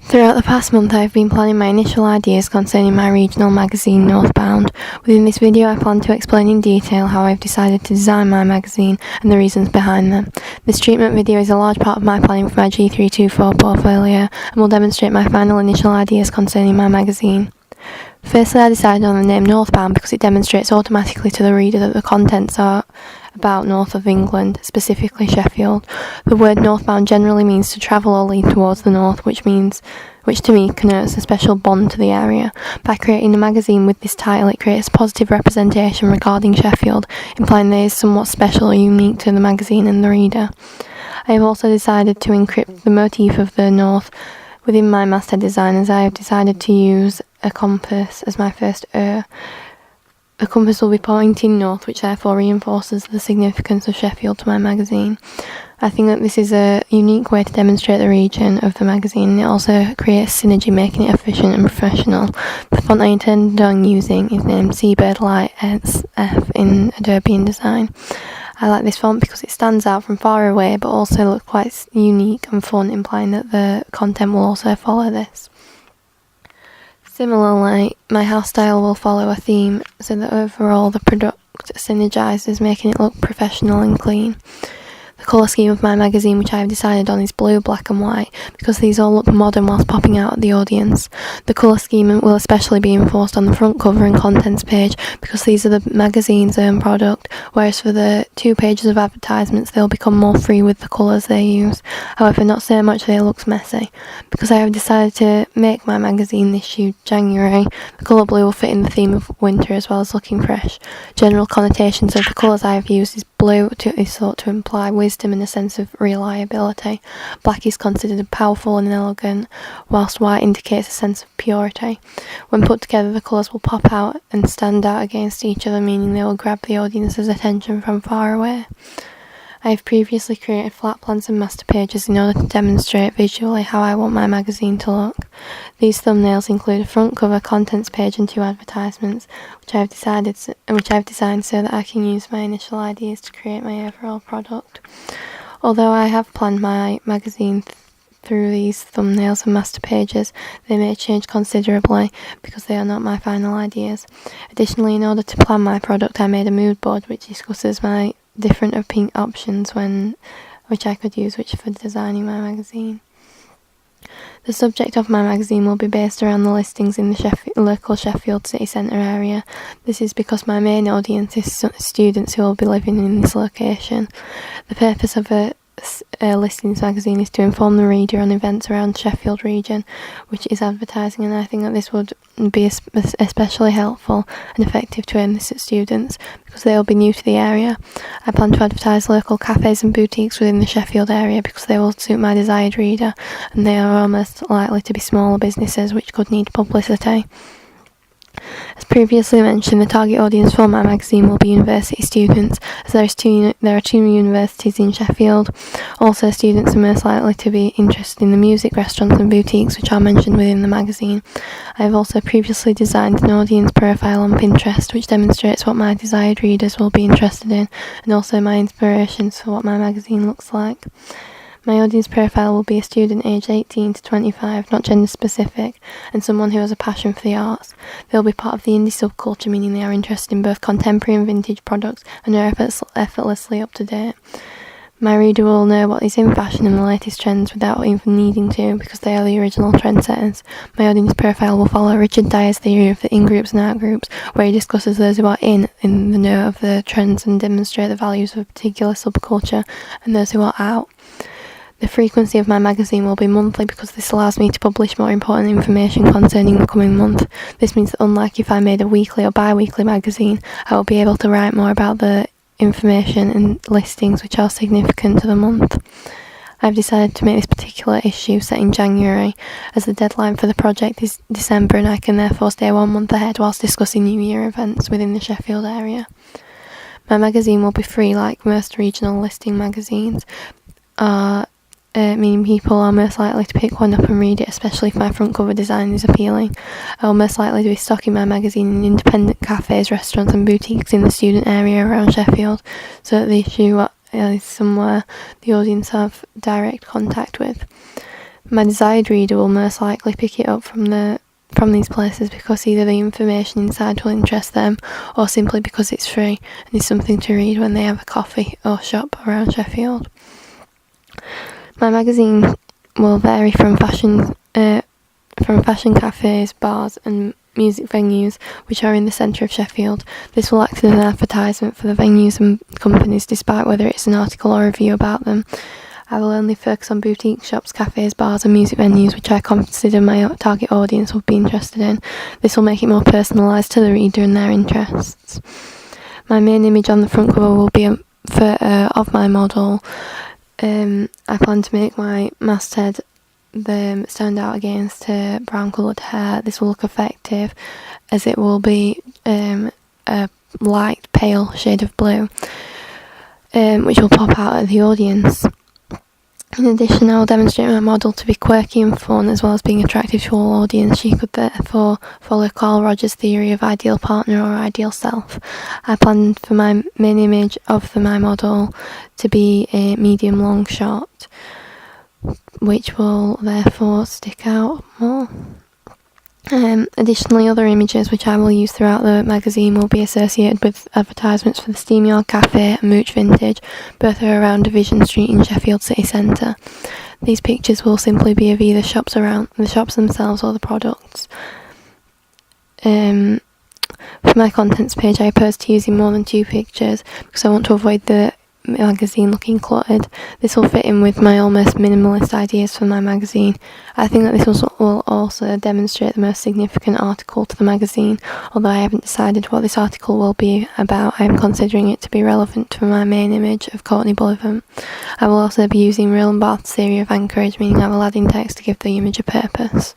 Throughout the past month, I have been planning my initial ideas concerning my regional magazine, Northbound. Within this video, I plan to explain in detail how I have decided to design my magazine and the reasons behind them. This treatment video is a large part of my planning for my G324 portfolio and will demonstrate my final initial ideas concerning my magazine. Firstly, I decided on the name Northbound because it demonstrates automatically to the reader that the contents are about north of England, specifically Sheffield. The word northbound generally means to travel or lean towards the north, which to me connotes a special bond to the area. By creating a magazine with this title, it creates a positive representation regarding Sheffield, implying there is somewhat special or unique to the magazine and the reader. I have also decided to encrypt the motif of the north within my masthead design, as I have decided to use a compass as my first O. The compass will be pointing north, which therefore reinforces the significance of Sheffield to my magazine. I think that this is a unique way to demonstrate the region of the magazine, and it also creates synergy, making it efficient and professional. The font I intended on using is named Seabird Light SF in Adobe InDesign. I like this font because it stands out from far away, but also looks quite unique and fun, implying that the content will also follow this. Similarly, my house style will follow a theme, so that overall the product synergizes, making it look professional and clean. The colour scheme of my magazine, which I have decided on, is blue, black and white, because these all look modern whilst popping out at the audience. The colour scheme will especially be enforced on the front cover and contents page, because these are the magazine's own product, whereas for the 2 pages of advertisements they'll become more free with the colours they use. However, not so much that it looks messy. Because I have decided to make my magazine this issue January, the colour blue will fit in the theme of winter as well as looking fresh. General connotations of the colours I have used is blue is thought to imply wisdom and a sense of reliability. Black is considered powerful and elegant, whilst white indicates a sense of purity. When put together, the colours will pop out and stand out against each other, meaning they will grab the audience's attention from far away. I have previously created flat plans and master pages in order to demonstrate visually how I want my magazine to look. These thumbnails include a front cover, contents page and 2 advertisements, which I have designed so that I can use my initial ideas to create my overall product. Although I have planned my magazine through these thumbnails and master pages, they may change considerably because they are not my final ideas. Additionally, in order to plan my product, I made a mood board which discusses my different options which I could use for designing my magazine. The subject of my magazine will be based around the listings in the local Sheffield city centre area. This is because my main audience is students who will be living in this location. The purpose of a listings magazine is to inform the reader on events around Sheffield region, which is advertising, and I think that this would be especially helpful and effective to enlist students because they will be new to the area. I plan to advertise local cafes and boutiques within the Sheffield area because they will suit my desired reader, and they are almost likely to be smaller businesses which could need publicity. As previously mentioned, the target audience for my magazine will be university students, as there are 2 universities in Sheffield. Also, students are most likely to be interested in the music, restaurants and boutiques which are mentioned within the magazine. I have also previously designed an audience profile on Pinterest which demonstrates what my desired readers will be interested in, and also my inspirations for what my magazine looks like. My audience profile will be a student aged 18 to 25, not gender specific, and someone who has a passion for the arts. They will be part of the indie subculture, meaning they are interested in both contemporary and vintage products and are effortlessly up to date. My reader will know what is in fashion and the latest trends without even needing to, because they are the original trendsetters. My audience profile will follow Richard Dyer's theory of the in-groups and out-groups, where he discusses those who are in the know of the trends and demonstrate the values of a particular subculture, and those who are out. The frequency of my magazine will be monthly because this allows me to publish more important information concerning the coming month. This means that unlike if I made a weekly or bi-weekly magazine, I will be able to write more about the information and listings which are significant to the month. I have decided to make this particular issue set in January, as the deadline for the project is December, and I can therefore stay 1 month ahead whilst discussing New Year events within the Sheffield area. My magazine will be free like most regional listing magazines, meaning people are most likely to pick one up and read it, especially if my front cover design is appealing. I will most likely be stocking my magazine in independent cafes, restaurants and boutiques in the student area around Sheffield, so that the issue is somewhere the audience have direct contact with. My desired reader will most likely pick it up from these places because either the information inside will interest them or simply because it's free and is something to read when they have a coffee or shop around Sheffield. My magazine will vary from fashion cafes, bars and music venues which are in the centre of Sheffield. This will act as an advertisement for the venues and companies despite whether it's an article or review about them. I will only focus on boutique shops, cafes, bars and music venues which I consider my target audience would be interested in. This will make it more personalised to the reader and their interests. My main image on the front cover will be a photo of my model. I plan to make my masthead stand out against her brown coloured hair. This will look effective as it will be a light pale shade of blue, which will pop out at the audience. In addition, I will demonstrate my model to be quirky and fun as well as being attractive to all audience. She could therefore follow Carl Rogers' theory of ideal partner or ideal self. I plan for my main image of my model to be a medium long shot, which will therefore stick out more. Additionally, other images which I will use throughout the magazine will be associated with advertisements for the Steam Yard Cafe and Mooch Vintage, both are around Division Street in Sheffield city centre. These pictures will simply be of either shops around the shops themselves or the products. For my contents page, I opposed to using more than 2 pictures because I want to avoid the magazine looking cluttered. This will fit in with my almost minimalist ideas for my magazine. I think that this will also demonstrate the most significant article to the magazine. Although I haven't decided what this article will be about, I am considering it to be relevant to my main image of Courtney Bullivant. I will also be using Real and Bath's theory of anchorage, meaning I will add in text to give the image a purpose.